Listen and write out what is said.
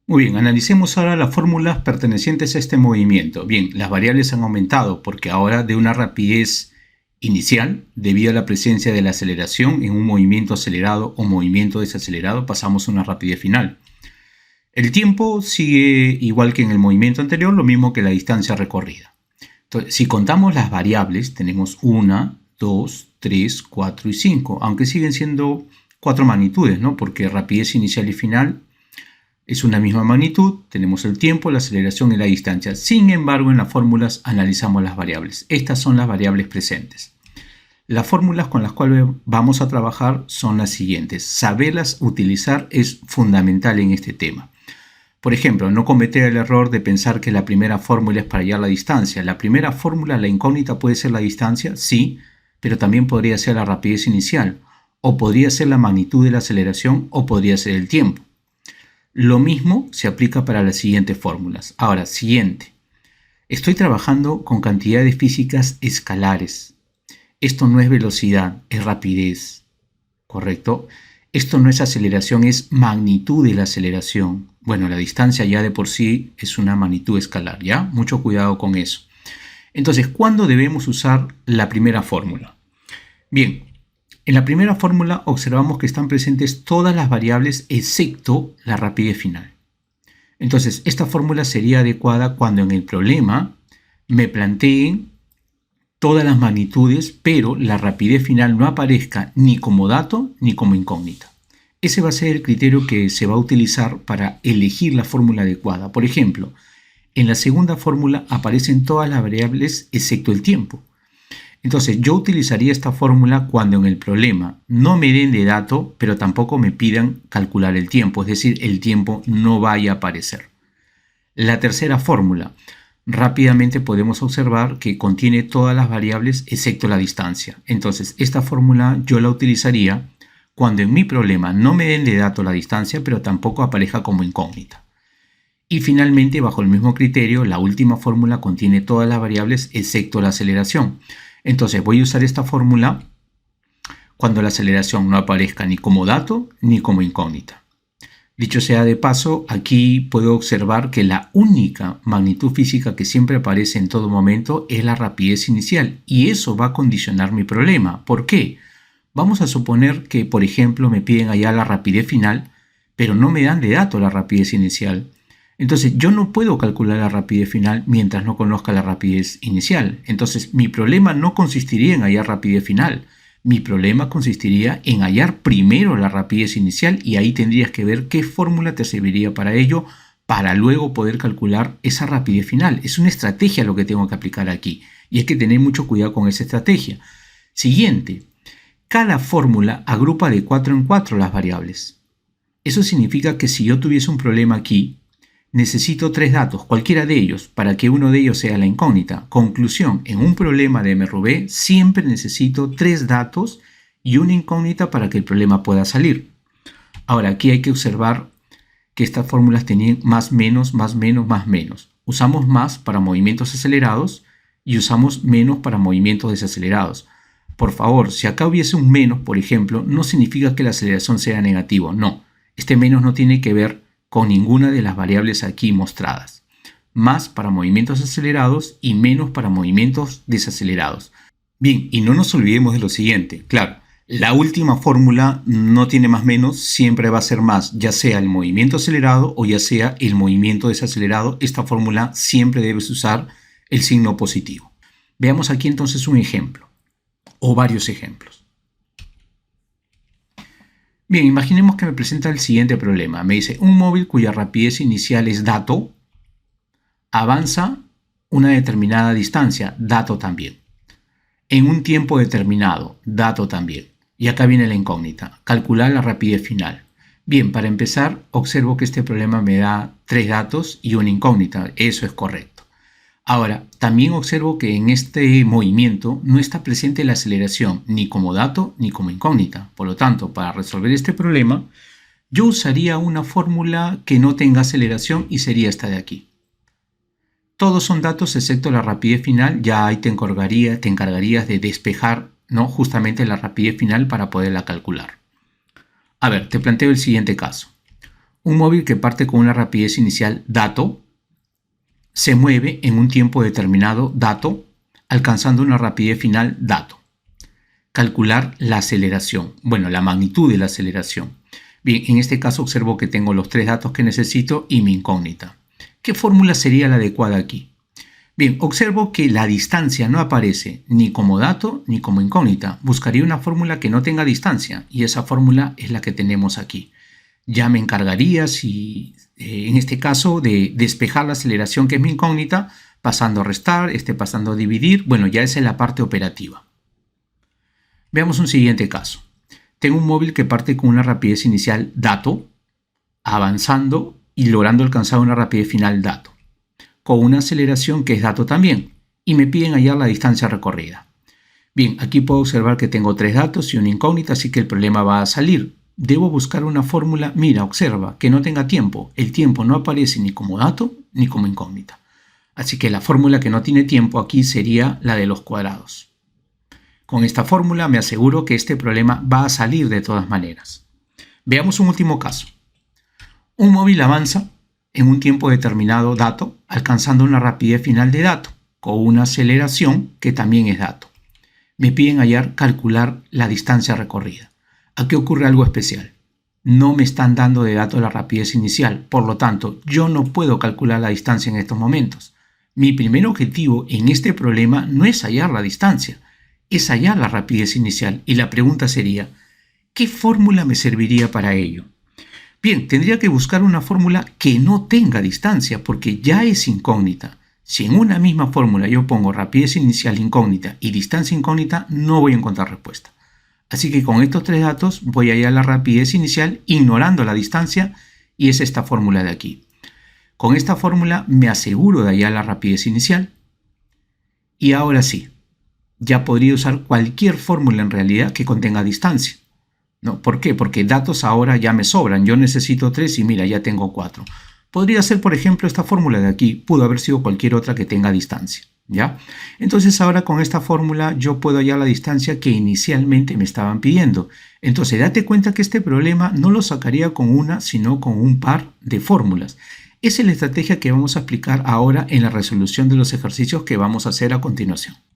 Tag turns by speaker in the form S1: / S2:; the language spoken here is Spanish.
S1: Muy bien, analicemos ahora las fórmulas pertenecientes a este movimiento. Bien, las variables han aumentado porque ahora de una rapidez inicial, debido a la presencia de la aceleración en un movimiento acelerado o movimiento desacelerado, pasamos a una rapidez final. El tiempo sigue igual que en el movimiento anterior, lo mismo que la distancia recorrida. Entonces, si contamos las variables, tenemos 1, 2, 3, 4 y 5, aunque siguen siendo 4 magnitudes, ¿no? Porque rapidez inicial y final es una misma magnitud, tenemos el tiempo, la aceleración y la distancia. Sin embargo, en las fórmulas analizamos las variables. Estas son las variables presentes. Las fórmulas con las cuales vamos a trabajar son las siguientes. Saberlas utilizar es fundamental en este tema. Por ejemplo, no cometer el error de pensar que la primera fórmula es para hallar la distancia. La primera fórmula, la incógnita, puede ser la distancia, sí, pero también podría ser la rapidez inicial, o podría ser la magnitud de la aceleración, o podría ser el tiempo. Lo mismo se aplica para las siguientes fórmulas. Ahora, siguiente. Estoy trabajando con cantidades físicas escalares. Esto no es velocidad, es rapidez. ¿Correcto? Esto no es aceleración, es magnitud de la aceleración. Bueno, la distancia ya de por sí es una magnitud escalar, ¿ya? Mucho cuidado con eso. Entonces, ¿cuándo debemos usar la primera fórmula? Bien. En la primera fórmula observamos que están presentes todas las variables excepto la rapidez final. Entonces, esta fórmula sería adecuada cuando en el problema me planteen todas las magnitudes, pero la rapidez final no aparezca ni como dato ni como incógnita. Ese va a ser el criterio que se va a utilizar para elegir la fórmula adecuada. Por ejemplo, en la segunda fórmula aparecen todas las variables excepto el tiempo. Entonces, yo utilizaría esta fórmula cuando en el problema no me den de dato, pero tampoco me pidan calcular el tiempo, es decir, el tiempo no vaya a aparecer. La tercera fórmula, rápidamente podemos observar que contiene todas las variables excepto la distancia. Entonces, esta fórmula yo la utilizaría cuando en mi problema no me den de dato la distancia, pero tampoco aparezca como incógnita. Y finalmente, bajo el mismo criterio, la última fórmula contiene todas las variables excepto la aceleración. Entonces voy a usar esta fórmula cuando la aceleración no aparezca ni como dato ni como incógnita. Dicho sea de paso, aquí puedo observar que la única magnitud física que siempre aparece en todo momento es la rapidez inicial y eso va a condicionar mi problema. ¿Por qué? Vamos a suponer que, por ejemplo, me piden hallar la rapidez final, pero no me dan de dato la rapidez inicial. Entonces yo no puedo calcular la rapidez final mientras no conozca la rapidez inicial. Entonces mi problema no consistiría en hallar rapidez final. Mi problema consistiría en hallar primero la rapidez inicial y ahí tendrías que ver qué fórmula te serviría para ello para luego poder calcular esa rapidez final. Es una estrategia lo que tengo que aplicar aquí y hay que tener mucho cuidado con esa estrategia. Siguiente, cada fórmula agrupa de 4 en 4 las variables. Eso significa que si yo tuviese un problema aquí, necesito 3 datos, cualquiera de ellos, para que uno de ellos sea la incógnita. Conclusión, en un problema de MRV siempre necesito 3 datos y una incógnita para que el problema pueda salir. Ahora, aquí hay que observar que estas fórmulas tenían más, menos, más, menos, más, menos. Usamos más para movimientos acelerados y usamos menos para movimientos desacelerados. Por favor, si acá hubiese un menos, por ejemplo, no significa que la aceleración sea negativo, no. Este menos no tiene que ver con ninguna de las variables aquí mostradas. Más para movimientos acelerados y menos para movimientos desacelerados. Bien, y no nos olvidemos de lo siguiente. Claro, la última fórmula no tiene más menos, siempre va a ser más, ya sea el movimiento acelerado o ya sea el movimiento desacelerado. Esta fórmula siempre debes usar el signo positivo. Veamos aquí entonces un ejemplo o varios ejemplos. Bien, imaginemos que me presenta el siguiente problema. Me dice, un móvil cuya rapidez inicial es dato, avanza una determinada distancia, dato también. En un tiempo determinado, dato también. Y acá viene la incógnita, calcular la rapidez final. Bien, para empezar, observo que este problema me da 3 datos y una incógnita. Eso es correcto. Ahora, también observo que en este movimiento no está presente la aceleración ni como dato ni como incógnita. Por lo tanto, para resolver este problema, yo usaría una fórmula que no tenga aceleración y sería esta de aquí. Todos son datos excepto la rapidez final. Ya ahí te encargarías de despejar, ¿no?, justamente la rapidez final para poderla calcular. A ver, te planteo el siguiente caso. Un móvil que parte con una rapidez inicial dato se mueve en un tiempo determinado dato, alcanzando una rapidez final dato. Calcular la aceleración, bueno, la magnitud de la aceleración. Bien, en este caso observo que tengo los 3 datos que necesito y mi incógnita. ¿Qué fórmula sería la adecuada aquí? Bien, observo que la distancia no aparece ni como dato ni como incógnita. Buscaría una fórmula que no tenga distancia y esa fórmula es la que tenemos aquí. Ya me encargaría, en este caso, de despejar la aceleración que es mi incógnita, pasando a restar, pasando a dividir. Bueno, ya esa es la parte operativa. Veamos un siguiente caso. Tengo un móvil que parte con una rapidez inicial dato, avanzando y logrando alcanzar una rapidez final dato, con una aceleración que es dato también, y me piden hallar la distancia recorrida. Bien, aquí puedo observar que tengo 3 datos y una incógnita, así que el problema va a salir. Debo buscar una fórmula, mira, observa, que no tenga tiempo. El tiempo no aparece ni como dato ni como incógnita. Así que la fórmula que no tiene tiempo aquí sería la de los cuadrados. Con esta fórmula me aseguro que este problema va a salir de todas maneras. Veamos un último caso. Un móvil avanza en un tiempo determinado dato, alcanzando una rapidez final de dato, con una aceleración que también es dato. Me piden calcular la distancia recorrida. Aquí ocurre algo especial. No me están dando de dato la rapidez inicial, por lo tanto, yo no puedo calcular la distancia en estos momentos. Mi primer objetivo en este problema no es hallar la distancia, es hallar la rapidez inicial. Y la pregunta sería, ¿qué fórmula me serviría para ello? Bien, tendría que buscar una fórmula que no tenga distancia, porque ya es incógnita. Si en una misma fórmula yo pongo rapidez inicial incógnita y distancia incógnita, no voy a encontrar respuesta. Así que con estos 3 datos voy a hallar la rapidez inicial ignorando la distancia y es esta fórmula de aquí. Con esta fórmula me aseguro de hallar la rapidez inicial y ahora sí, ya podría usar cualquier fórmula en realidad que contenga distancia. ¿No? ¿Por qué? Porque datos ahora ya me sobran. Yo necesito 3 y mira, ya tengo 4. Podría ser, por ejemplo, esta fórmula de aquí. Pudo haber sido cualquier otra que tenga distancia. ¿Ya? Entonces ahora con esta fórmula yo puedo hallar la distancia que inicialmente me estaban pidiendo. Entonces date cuenta que este problema no lo sacaría con una, sino con un par de fórmulas. Esa es la estrategia que vamos a aplicar ahora en la resolución de los ejercicios que vamos a hacer a continuación.